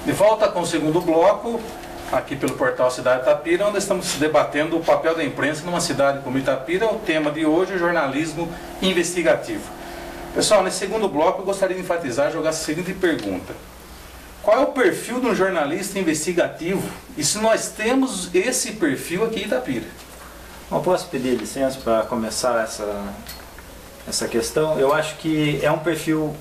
De volta com o segundo bloco, aqui pelo portal Cidade Itapira, onde estamos debatendo o papel da imprensa numa cidade como Itapira. O tema de hoje é o jornalismo investigativo. Pessoal, nesse segundo bloco eu gostaria de enfatizar, jogar a seguinte pergunta. Qual é o perfil de um jornalista investigativo e se nós temos esse perfil aqui em Itapira? Eu posso pedir licença para começar essa questão? Eu acho que é um perfil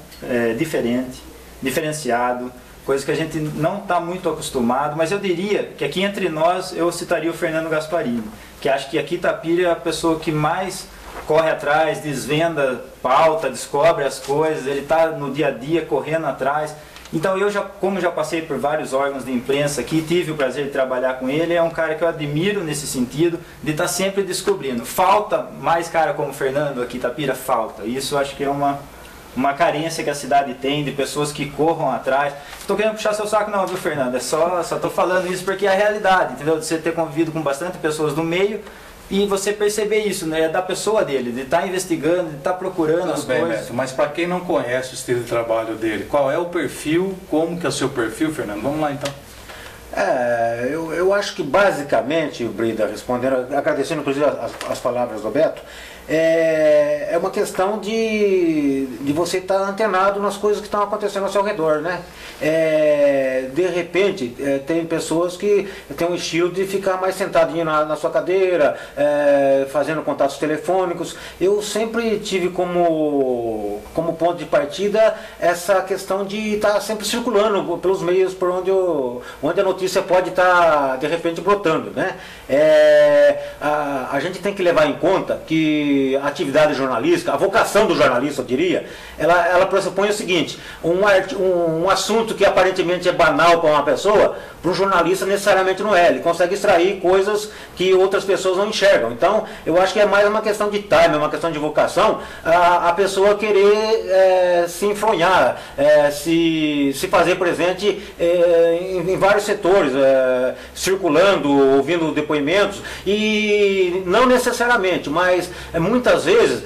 diferenciado, coisa que a gente não está muito acostumado, mas eu diria que aqui entre nós eu citaria o Fernando Gasparini, que acho que aqui Itapira é a pessoa que mais corre atrás, desvenda pauta, descobre as coisas, ele está no dia a dia correndo atrás. Então eu, como já passei por vários órgãos de imprensa aqui, tive o prazer de trabalhar com ele, é um cara que eu admiro nesse sentido, de estar sempre descobrindo. Falta mais cara como o Fernando aqui, Itapira, falta. Isso eu acho que é uma carência que a cidade tem, de pessoas que corram atrás. Estou querendo puxar seu saco não, viu, Fernando? Só estou falando isso porque é a realidade, entendeu? De você ter convivido com bastante pessoas do meio, e você perceber isso, né, da pessoa dele, de estar investigando, de estar procurando as coisas. Beto, mas para quem não conhece o estilo de trabalho dele, qual é o perfil, como que é o seu perfil, Fernando? Vamos lá então. Eu acho que basicamente, Brida, respondendo, agradecendo inclusive as palavras do Beto, é uma questão de você estar antenado nas coisas que estão acontecendo ao seu redor, né? De repente, tem pessoas que têm um estilo de ficar mais sentadinho na sua cadeira, fazendo contatos telefônicos. Eu sempre tive como ponto de partida essa questão de estar sempre circulando pelos meios por onde a notícia pode estar, de repente, brotando, né? A gente tem que levar em conta que a atividade jornalística, a vocação do jornalista, eu diria, ela pressupõe o seguinte: um assunto que aparentemente é banal para uma pessoa, para um jornalista necessariamente não é. Ele consegue extrair coisas que outras pessoas não enxergam. Então, eu acho que é mais uma questão de time, uma questão de vocação, a pessoa querer se enfronhar, se fazer presente em vários setores, circulando, ouvindo depoimentos, e não necessariamente, mas muitas vezes,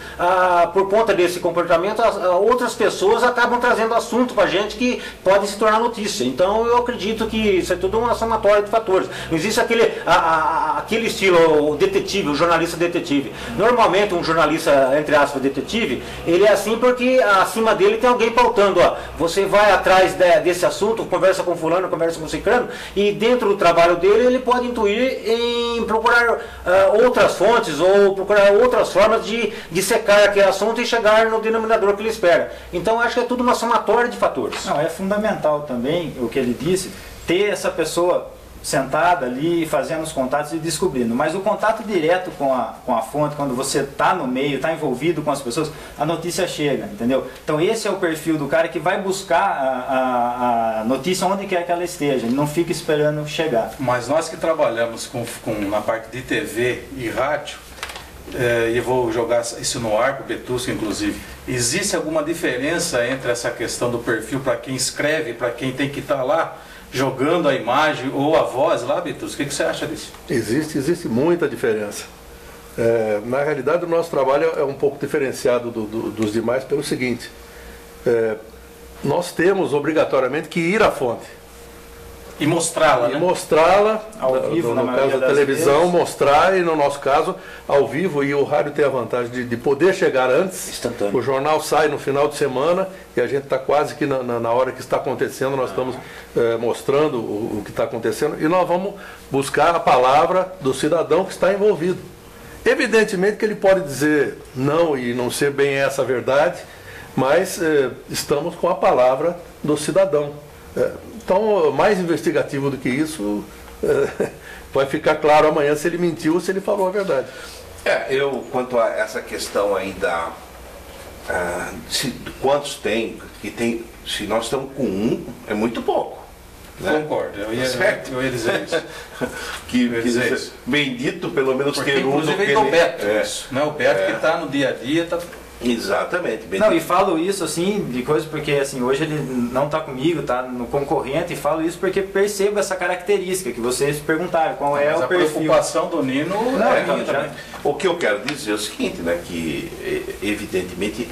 por conta desse comportamento, outras pessoas acabam trazendo assunto para a gente que pode se tornar notícia. Então eu acredito que isso é tudo uma somatória de fatores. Não existe aquele estilo, o detetive, o jornalista detetive. Normalmente um jornalista, entre aspas, detetive, ele é assim porque acima dele tem alguém pautando. Você vai atrás desse assunto, conversa com fulano, conversa com ciclano, e dentro do trabalho dele ele pode intuir em procurar outras fontes ou procurar outras formas de secar aquele assunto e chegar no denominador que ele espera. Então acho que é tudo uma somatória de fatores. Não, é fundamental também o que ele disse, ter essa pessoa sentada ali, fazendo os contatos e descobrindo. Mas o contato direto com a fonte, quando você está no meio, está envolvido com as pessoas, a notícia chega, entendeu? Então esse é o perfil do cara que vai buscar a notícia onde quer que ela esteja, ele não fica esperando chegar. Mas nós que trabalhamos na parte de TV e rádio, e eu vou jogar isso no ar para o Betusco, inclusive, existe alguma diferença entre essa questão do perfil para quem escreve, para quem tem que estar lá jogando a imagem ou a voz lá, Betusco? O que você acha disso? Existe muita diferença. Na realidade, o nosso trabalho é um pouco diferenciado dos demais pelo seguinte: nós temos obrigatoriamente que ir à fonte. E mostrá-la, né? E mostrá-la, ao vivo, no caso da televisão, mostrar, e no nosso caso, ao vivo. E o rádio tem a vantagem de poder chegar antes. Instantâneo. O jornal sai no final de semana e a gente está quase que na hora que está acontecendo, nós estamos mostrando o que está acontecendo, e nós vamos buscar a palavra do cidadão que está envolvido. Evidentemente que ele pode dizer não e não ser bem essa a verdade, mas estamos com a palavra do cidadão. Então, mais investigativo do que isso, vai ficar claro amanhã se ele mentiu ou se ele falou a verdade. Quanto a essa questão aí quantos tem, se nós estamos com é muito pouco. Né? Concordo, eu ia dizer isso. que bendito pelo menos porque ter um. Inclusive o Beto, né? O Beto que está no dia a dia, está... Exatamente. Não, e falo isso assim, de coisa porque assim, hoje ele não está comigo, está no concorrente, e falo isso porque percebo essa característica que vocês perguntaram, qual é o perfil. A preocupação do Nino minha também. O que eu quero dizer é o seguinte, né, que evidentemente,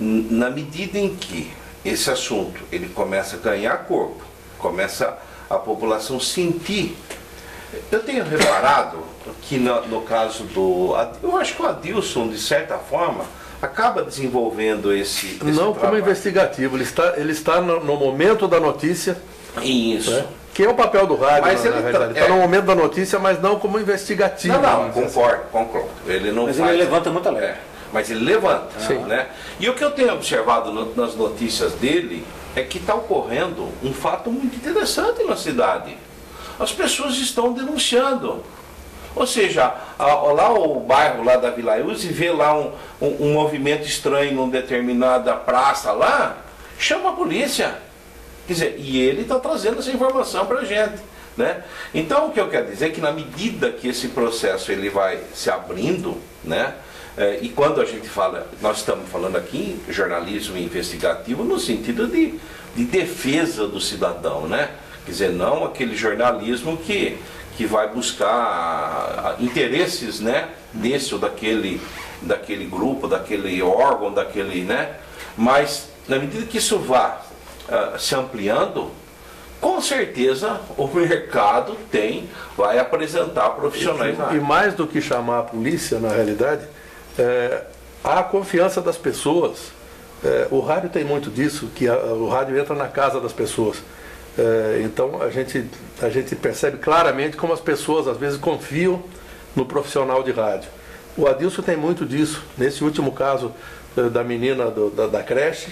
na medida em que esse assunto ele começa a ganhar corpo, Começa a população sentir. Eu tenho reparado que no caso eu acho que o Adilson, de certa forma, acaba desenvolvendo esse não como trabalho. investigativo, ele está no momento da notícia. Isso. Né? Que é o papel do rádio, Mas na ele realidade. Ele está no momento da notícia, mas não como investigativo. Não, concordo. Ele não Mas faz... ele levanta muito alerta. Mas ele levanta, Sim. né? E o que eu tenho observado nas notícias dele é que está ocorrendo um fato muito interessante na cidade. As pessoas estão denunciando. Ou seja, lá o bairro lá da Vila Iuse vê lá um movimento estranho numa determinada praça lá, chama a polícia. Quer dizer, e ele está trazendo essa informação para a gente, né? Então o que eu quero dizer é que na medida que esse processo ele vai se abrindo, né? E quando a gente fala, nós estamos falando aqui em jornalismo investigativo no sentido de defesa do cidadão, né? Quer dizer, não aquele jornalismo que vai buscar interesses, né? Desse ou daquele grupo, daquele órgão, né? Mas na medida que isso vá se ampliando, com certeza o mercado vai apresentar profissionais na área. E mais do que chamar a polícia, na realidade, a confiança das pessoas. O rádio tem muito disso, que o rádio entra na casa das pessoas. Então a gente percebe claramente como as pessoas às vezes confiam no profissional de rádio. O Adilson tem muito disso. Nesse último caso da menina da creche,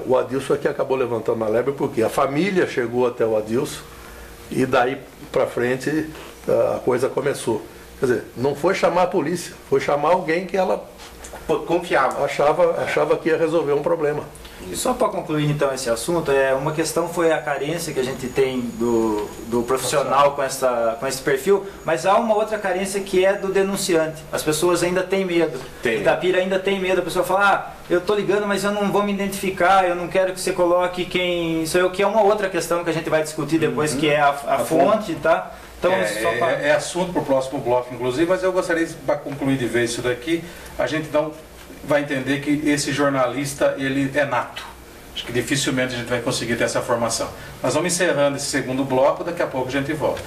o Adilson é que acabou levantando a lebre, porque a família chegou até o Adilson e daí para frente a coisa começou. Quer dizer, não foi chamar a polícia, foi chamar alguém que ela confiava, achava que ia resolver um problema. Só para concluir então esse assunto, uma questão foi a carência que a gente tem do profissional com esse perfil, mas há uma outra carência que é do denunciante. As pessoas ainda têm medo. Itapira ainda tem medo, a pessoa fala, eu estou ligando, mas eu não vou me identificar, eu não quero que você coloque quem sou eu, que é uma outra questão que a gente vai discutir depois, que é a fonte, tá? Então, é assunto para o próximo bloco, inclusive, mas eu gostaria, para concluir de vez isso daqui, a gente vai entender que esse jornalista, ele é nato. Acho que dificilmente a gente vai conseguir ter essa formação. Nós vamos encerrando esse segundo bloco, daqui a pouco a gente volta.